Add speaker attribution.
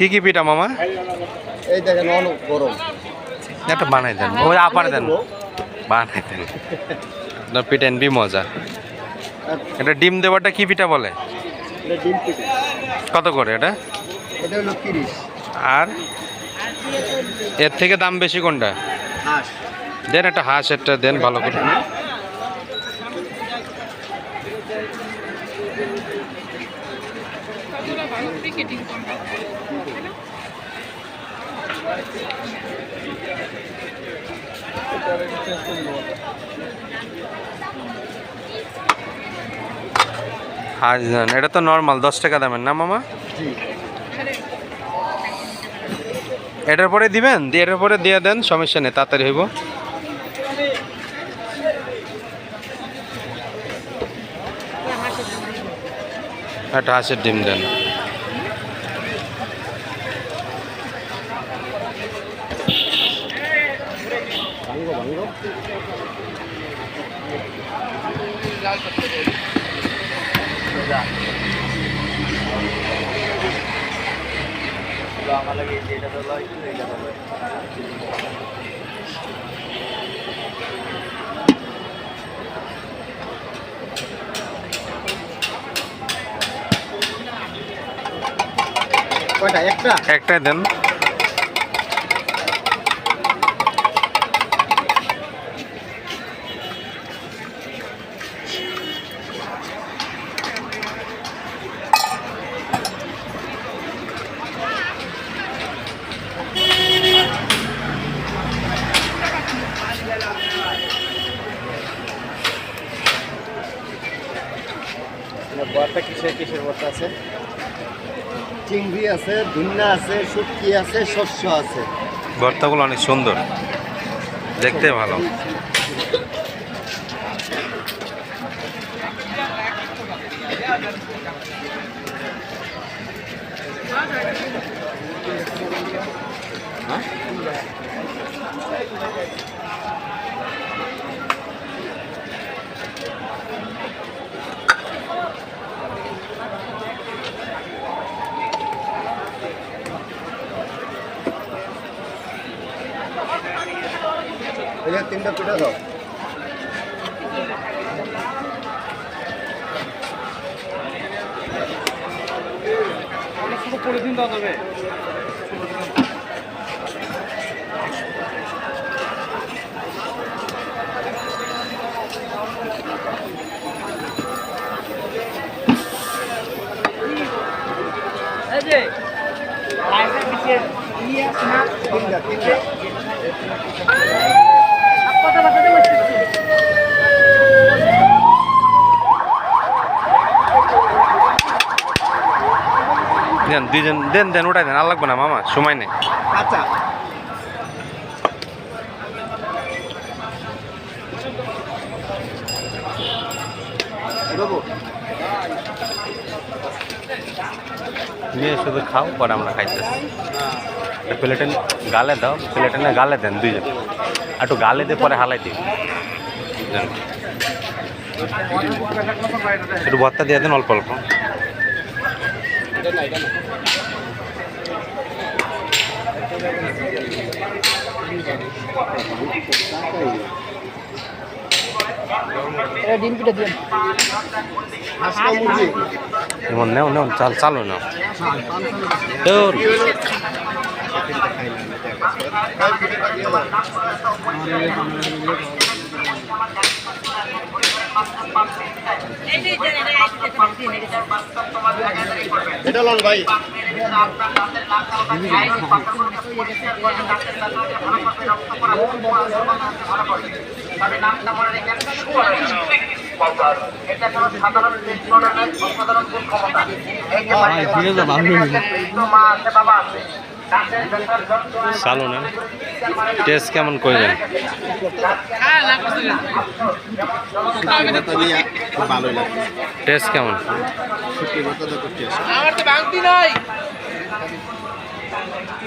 Speaker 1: কি কি পিঠা মামা?
Speaker 2: এই দেখেন অনেক গরম।
Speaker 1: একটা বানাই দেন, ওই আপার দেন, বানাই দেন। আপনার পিঠা এনবি মজা। এটা ডিম দেওয়াটা কি পিঠা বলে?
Speaker 2: এটা ডিম পিঠা।
Speaker 1: কত করে এটা?
Speaker 2: এটা হলো 30।
Speaker 1: আর এর থেকে দাম বেশি কোনটা?
Speaker 2: হাঁস
Speaker 1: দেন একটা হাঁস একটা দেন ভালো করে। হাঁস দেন, এটা তো নর্মাল 10 টাকা দামের না মামা? এটার পরে দিবেন, এটার পরে দিয়ে দেন, সমস্যা নেই, তাড়াতাড়ি হইব। একটা হাঁসের ডিম দেন।
Speaker 2: কয়টা? একটা?
Speaker 1: একটাই দেন।
Speaker 2: বড়টা কিসের কিসের বড়টা আছে? চিংড়ি আছে, ধুন্না আছে, শুটকি আছে, শস্য আছে।
Speaker 1: ভর্তাগুলো অনেক সুন্দর, দেখতে ভালো।
Speaker 2: এই 3টা পিঠা দাও। পলিথিন দাও তবে। এই যে লাইটের পিছে ইয়ে না 3টা কথা বলতে বসে
Speaker 1: দেন, দুইজন দেন, দেন ওটাই দেন, আর লাগবে না মামা, সময় নেই।
Speaker 2: আচ্ছা দেবো।
Speaker 1: নিয়ে শুধু খাও, পরে আমরা খাইতেছি। প্লেটে গালে দাও, প্লেটে না গালে দেন দুইজন, একটু গালে দিয়ে পরে হালাই দিই। একটু ভর্তা দিয়ে দেন অল্প অল্প।
Speaker 2: ডিম পিঠা দিন।
Speaker 1: এমন নেও নেও, চাল চালু নাও। তোর
Speaker 2: এটা লন ভাই।
Speaker 1: চালু না, টেস্ট কেমন করবেন?
Speaker 2: ভালোই লাগে।
Speaker 1: টেস্ট কেমন?
Speaker 2: আমার তো ভাঙতি নাই।